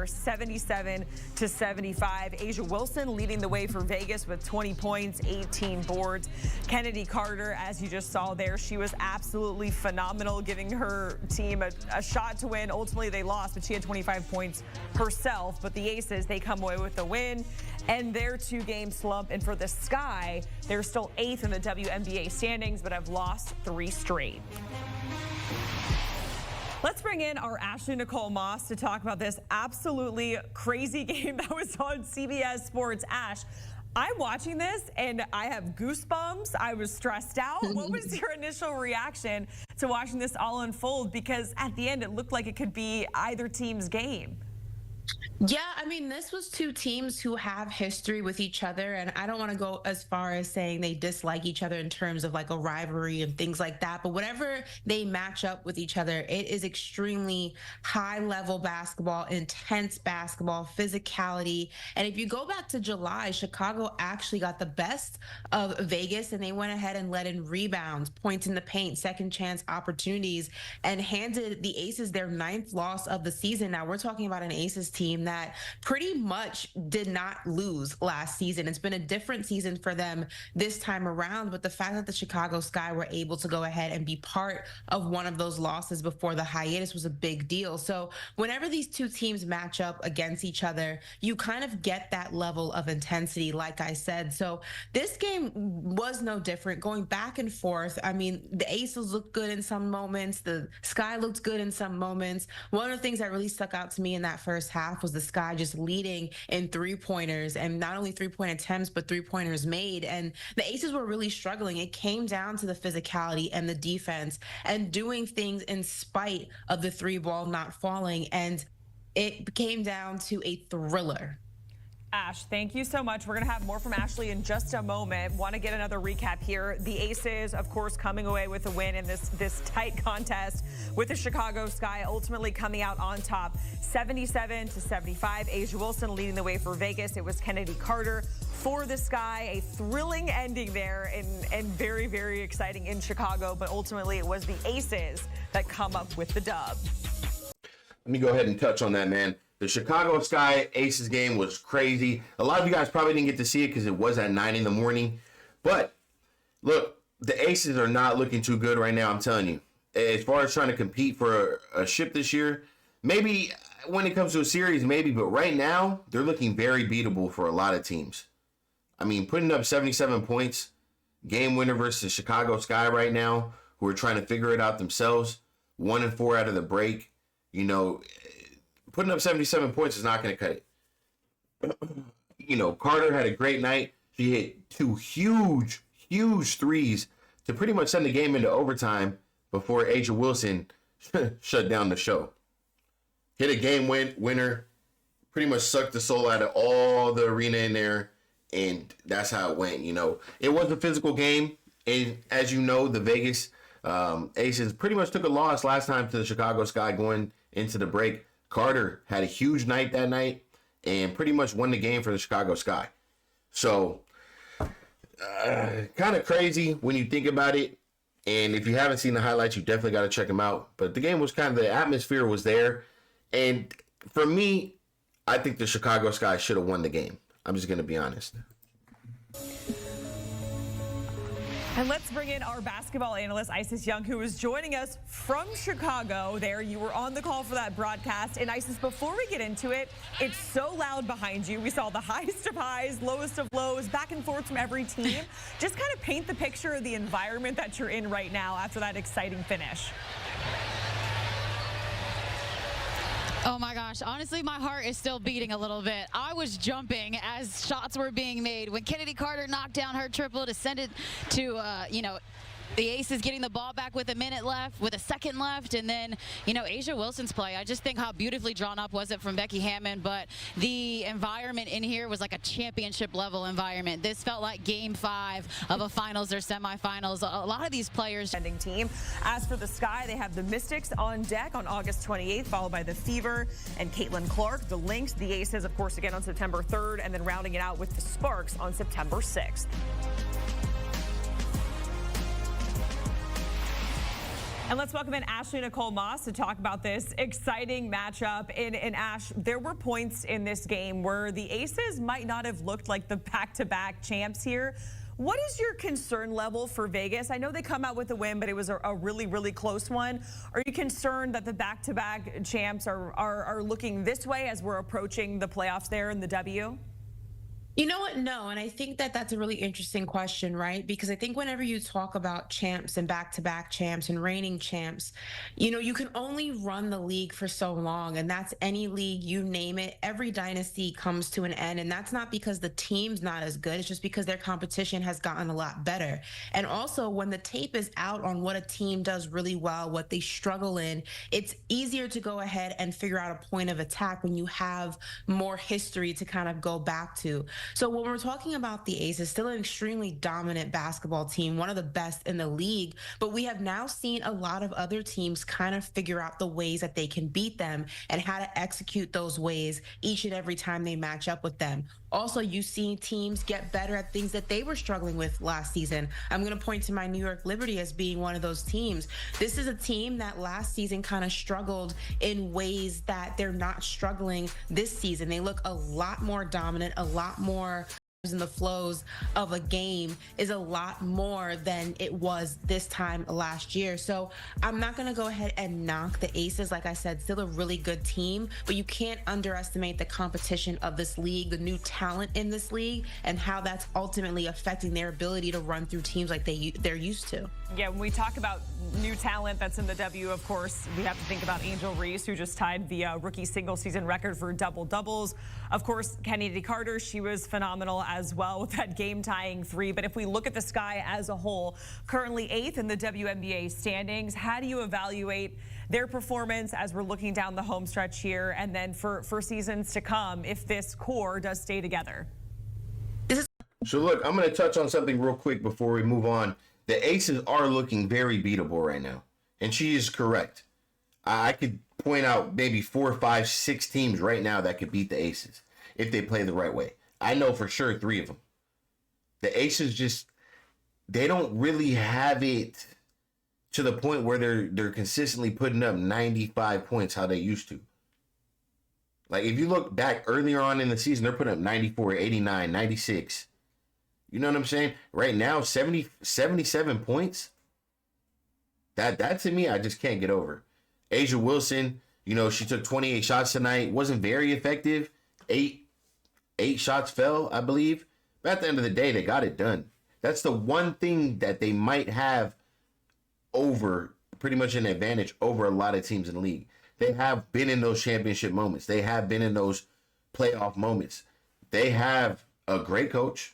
77-75. Asia Wilson leading the way for Vegas with 20 points, 18 boards. Kennedy Carter, as you just saw there, she was absolutely phenomenal, giving her team a shot to win. Ultimately, they lost, but she had 25 points herself. But the Aces, they come away with the win and their 2-game slump. And for the Sky, they're still 8th in the WNBA standings, but have lost 3 straight. Let's bring in our Ashley Nicole Moss to talk about this absolutely crazy game that was on CBS Sports. Ash, I'm watching this and I have goosebumps. I was stressed out. What was your initial reaction to watching this all unfold? Because at the end, it looked like it could be either team's game. Yeah, I mean, this was 2 teams who have history with each other, and I don't want to go as far as saying they dislike each other in terms of like a rivalry and things like that, but whenever they match up with each other, it is extremely high-level basketball, intense basketball, physicality. And if you go back to July, Chicago actually got the best of Vegas, and they went ahead and let in rebounds, points in the paint, second chance opportunities, and handed the Aces their 9th loss of the season. Now, we're talking about an Aces team that pretty much did not lose last season. It's been a different season for them this time around, but the fact that the Chicago Sky were able to go ahead and be part of one of those losses before the hiatus was a big deal. So whenever these 2 teams match up against each other, you kind of get that level of intensity, like I said. So this game was no different, going back and forth. I mean, the Aces looked good in some moments, the Sky looked good in some moments. One of the things that really stuck out to me in that first half was the Sky just leading in 3-pointers, and not only 3-point attempts, but 3-pointers made. And the Aces were really struggling. It came down to the physicality and the defense and doing things in spite of the 3-ball not falling. And it came down to a thriller. Ash, thank you so much. We're going to have more from Ashley in just a moment. Want to get another recap here. The Aces, of course, coming away with a win in this tight contest with the Chicago Sky ultimately coming out on top, 77-75. Asia Wilson leading the way for Vegas. It was Kennedy Carter for the Sky. A thrilling ending there and very, very exciting in Chicago. But ultimately, it was the Aces that come up with the dub. Let me go ahead and touch on that, man. The Chicago Sky Aces game was crazy. A lot of you guys probably didn't get to see it because it was at 9 in the morning. But, look, the Aces are not looking too good right now, I'm telling you. As far as trying to compete for a ship this year, maybe when it comes to a series, maybe. But right now, they're looking very beatable for a lot of teams. I mean, putting up 77 points, game winner versus the Chicago Sky right now, who are trying to figure it out themselves. 1-4 out of the break. You know, putting up 77 points is not going to cut it. You know, Carter had a great night. She hit 2 huge threes to pretty much send the game into overtime before Angel Wilson shut down the show. Hit a game winner, pretty much sucked the soul out of all the arena in there, and that's how it went. You know, it was a physical game, and as you know, the Vegas Aces pretty much took a loss last time to the Chicago Sky going into the break. Carter had a huge night that night and pretty much won the game for the Chicago Sky. So, kind of crazy when you think about it. And if you haven't seen the highlights, you definitely got to check them out. But the game was the atmosphere was there. And for me, I think the Chicago Sky should have won the game. I'm just going to be honest. And let's bring in our basketball analyst, Isis Young, who is joining us from Chicago. There, you were on the call for that broadcast. And Isis, before we get into it, it's so loud behind you. We saw the highest of highs, lowest of lows, back and forth from every team. Just kind of paint the picture of the environment that you're in right now after that exciting finish. Oh my gosh, honestly, my heart is still beating a little bit. I was jumping as shots were being made. When Kennedy Carter knocked down her triple to send it to, the Aces getting the ball back with a minute left, with a second left, and then, Asia Wilson's play. I just think how beautifully drawn up was it from Becky Hammond, but the environment in here was like a championship level environment. This felt like game 5 of a finals or semifinals. A lot of these players. Team. As for the Sky, they have the Mystics on deck on August 28th, followed by the Fever and Caitlin Clark. The Lynx, the Aces, of course, again on September 3rd, and then rounding it out with the Sparks on September 6th. And let's welcome in Ashley Nicole Moss to talk about this exciting matchup. And Ash, there were points in this game where the Aces might not have looked like the back-to-back champs here. What is your concern level for Vegas? I know they come out with a win, but it was a really, really close one. Are you concerned that the back-to-back champs are looking this way as we're approaching the playoffs there in the W? You know what? No. And I think that that's a really interesting question, right? Because I think whenever you talk about champs and back-to-back champs and reigning champs, you know, you can only run the league for so long. And that's any league, you name it. Every dynasty comes to an end. And that's not because the team's not as good. It's just because their competition has gotten a lot better. And also, when the tape is out on what a team does really well, what they struggle in, it's easier to go ahead and figure out a point of attack when you have more history to kind of go back to. So when we're talking about the Aces, still an extremely dominant basketball team, one of the best in the league, but we have now seen a lot of other teams kind of figure out the ways that they can beat them and how to execute those ways each and every time they match up with them. Also, you've seen teams get better at things that they were struggling with last season. I'm going to point to my New York Liberty as being one of those teams. This is a team that last season kind of struggled in ways that they're not struggling this season. They look a lot more dominant, a lot more in the flows of a game is a lot more than it was this time last year. So I'm not going to go ahead and knock the Aces. Like I said, still a really good team, but you can't underestimate the competition of this league, the new talent in this league, and how that's ultimately affecting their ability to run through teams like they're used to. Yeah, when we talk about new talent that's in the W, of course, we have to think about Angel Reese, who just tied the rookie single-season record for double-doubles. Of course, Kennedy Carter, she was phenomenal as well with that game-tying three. But if we look at the Sky as a whole, currently 8th in the WNBA standings, how do you evaluate their performance as we're looking down the home stretch here and then for seasons to come if this core does stay together? So, look, I'm going to touch on something real quick before we move on. The Aces are looking very beatable right now, and she is correct. I could point out maybe 4, 5, 6 teams right now that could beat the Aces if they play the right way. I know for sure 3 of them. The Aces just, they don't really have it to the point where they're consistently putting up 95 points how they used to. Like, if you look back earlier on in the season, they're putting up 94, 89, 96. You know what I'm saying? Right now, 77 points. That to me, I just can't get over. Asia Wilson, you know, she took 28 shots tonight. Wasn't very effective. Eight shots fell, I believe. But at the end of the day, they got it done. That's the one thing that they might have over, pretty much an advantage over a lot of teams in the league. They have been in those championship moments. They have been in those playoff moments. They have a great coach.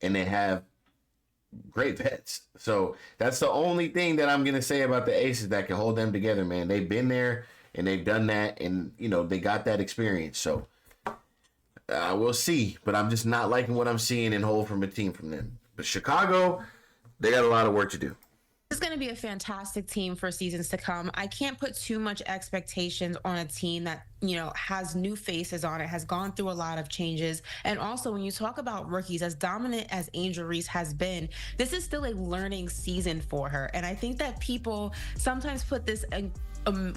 And they have great vets. So that's the only thing that I'm going to say about the Aces that can hold them together, man. They've been there and they've done that, and, you know, they got that experience. So we'll see. But I'm just not liking what I'm seeing and hold from a team from them. But Chicago, they got a lot of work to do. This is going to be a fantastic team for seasons to come. I can't put too much expectations on a team that, you know, has new faces on it, has gone through a lot of changes. And also, when you talk about rookies, as dominant as Angel Reese has been, this is still a learning season for her. And I think that people sometimes put this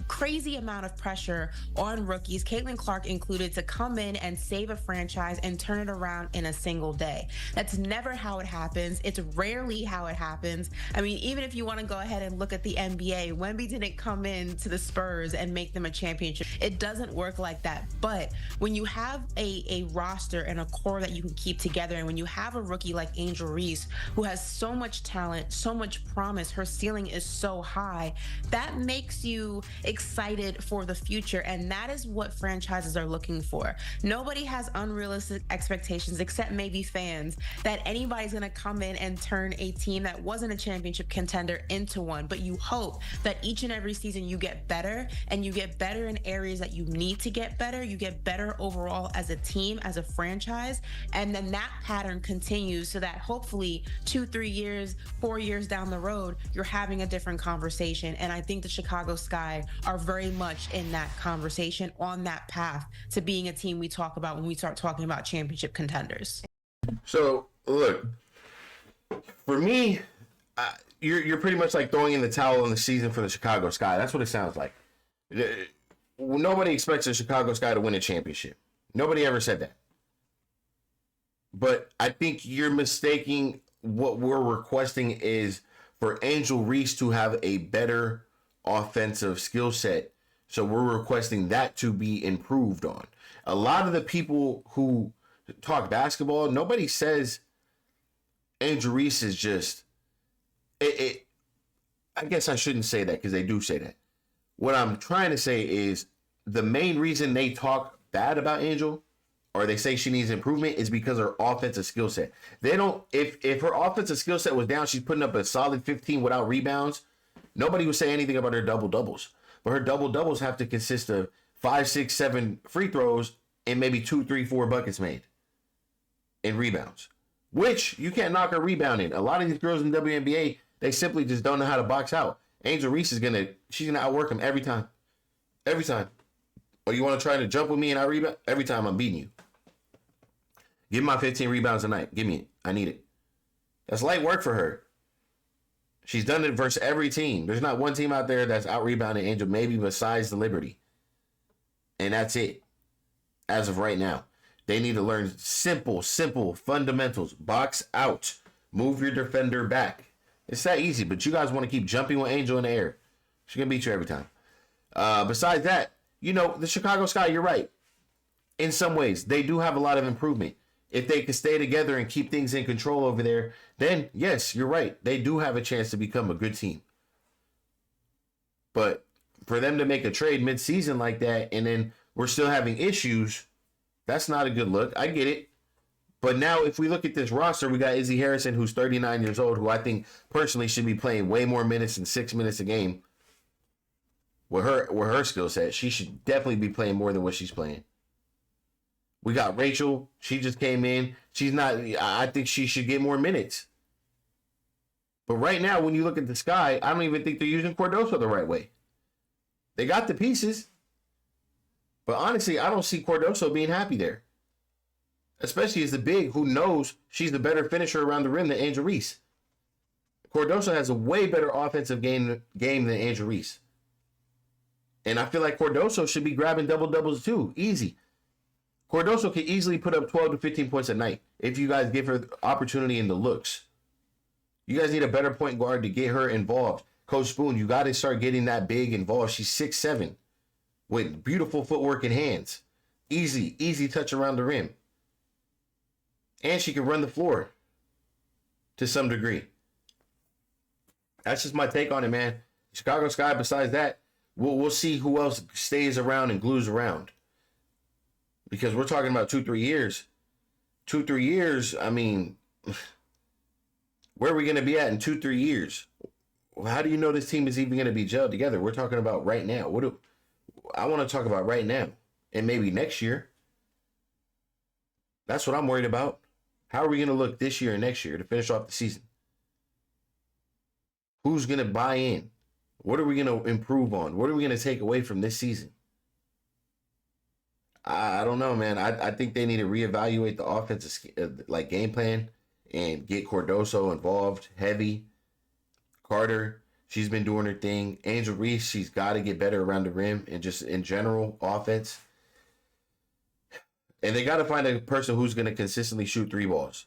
crazy amount of pressure on rookies, Caitlin Clark included, to come in and save a franchise and turn it around in a single day. That's never how it happens. It's rarely how it happens. I mean, even if you want to go ahead and look at the NBA, Wemby didn't come in to the Spurs and make them a championship. It doesn't work like that. But when you have a roster and a core that you can keep together, and when you have a rookie like Angel Reese, who has so much talent, so much promise, her ceiling is so high, that makes you excited for the future. And that is what franchises are looking for. Nobody has unrealistic expectations, except maybe fans, that anybody's going to come in and turn a team that wasn't a championship contender into one. But you hope that each and every season you get better, and you get better in areas that you need to get better. You get better overall as a team, as a franchise. And then that pattern continues so that hopefully 2, 3 years, 4 years down the road, you're having a different conversation. And I think the Chicago Sky are very much in that conversation, on that path to being a team we talk about when we start talking about championship contenders. So, look, for me, you're pretty much like throwing in the towel on the season for the Chicago Sky. That's what it sounds like. Nobody expects the Chicago Sky to win a championship. Nobody ever said that. But I think you're mistaking what we're requesting is for Angel Reese to have a better offensive skill set. So we're requesting that to be improved on. A lot of the people who talk basketball, nobody says Angel Reese is just I guess I shouldn't say that because they do say that. What I'm trying to say is the main reason they talk bad about Angel or they say she needs improvement is because her offensive skill set. They don't, if her offensive skill set was down, she's putting up a solid 15 without rebounds. Nobody would say anything about her double doubles. But her double doubles have to consist of 5, 6, 7 free throws and maybe 2, 3, 4 buckets made and rebounds, which you can't knock her rebounding. A lot of these girls in WNBA, they simply just don't know how to box out. Angel Reese she's gonna outwork them every time. Every time. Or you want to try to jump with me and I rebound? Every time I'm beating you. Give me my 15 rebounds a night. Give me it. I need it. That's light work for her. She's done it versus every team. There's not one team out there that's out-rebounding Angel, maybe besides the Liberty. And that's it. As of right now. They need to learn simple fundamentals. Box out. Move your defender back. It's that easy, but you guys want to keep jumping with Angel in the air. She's going to beat you every time. Besides that, the Chicago Sky, you're right. In some ways, they do have a lot of improvement. If they could stay together and keep things in control over there, then yes, you're right. They do have a chance to become a good team. But for them to make a trade mid-season like that, and then we're still having issues, that's not a good look. I get it. But now if we look at this roster, we got Izzy Harrison, who's 39 years old, who I think personally should be playing way more minutes than 6 minutes a game. With her skill set, she should definitely be playing more than what she's playing. We got Rachel. She just came in. I think she should get more minutes. But right now, when you look at the Sky, I don't even think they're using Cardoso the right way. They got the pieces. But honestly, I don't see Cardoso being happy there. Especially as the big who knows she's the better finisher around the rim than Angel Reese. Cardoso has a way better offensive game than Angel Reese. And I feel like Cardoso should be grabbing double-doubles too. Easy. Cardoso can easily put up 12 to 15 points a night if you guys give her the opportunity and the looks. You guys need a better point guard to get her involved. Coach Spoon, you got to start getting that big involved. She's 6'7", with beautiful footwork and hands. Easy touch around the rim. And she can run the floor to some degree. That's just my take on it, man. Chicago Sky, besides that, we'll see who else stays around and glues around. Because we're talking about 2-3 years. 2-3 years, I mean, where are we going to be at in 2-3 years? How do you know this team is even going to be gelled together? We're talking about right now. I want to talk about right now and maybe next year. That's what I'm worried about. How are we going to look this year and next year to finish off the season? Who's going to buy in? What are we going to improve on? What are we going to take away from this season? I don't know, man. I think they need to reevaluate the offensive game plan and get Cardoso involved heavy. Carter, she's been doing her thing. Angel Reese, she's got to get better around the rim and just in general offense. And they got to find a person who's going to consistently shoot 3 balls.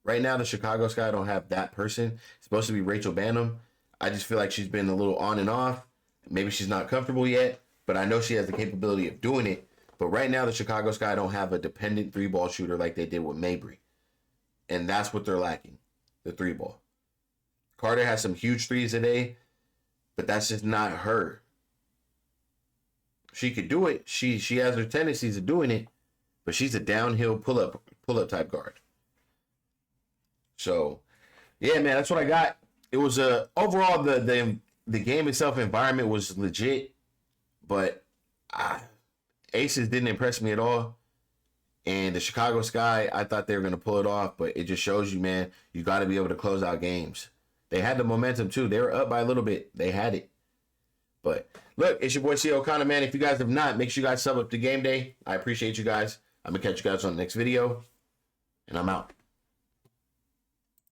Right now, the Chicago Sky don't have that person. It's supposed to be Rachel Banham. I just feel like she's been a little on and off. Maybe she's not comfortable yet, but I know she has the capability of doing it. But right now, the Chicago Sky don't have a dependent 3-ball shooter like they did with Mabry. And that's what they're lacking, the 3-ball. Carter has some huge threes today, but that's just not her. She could do it. She has her tendencies of doing it, but she's a downhill pull-up type guard. So, yeah, man, that's what I got. It was overall the game itself, environment was legit, but Aces didn't impress me at all. And the Chicago Sky, I thought they were going to pull it off, but it just shows you, man, you got to be able to close out games. They had the momentum, too. They were up by a little bit. They had it. But, look, it's your boy, C. O'Connor, man. If you guys have not, make sure you guys sub up to Game Day. I appreciate you guys. I'm going to catch you guys on the next video, and I'm out.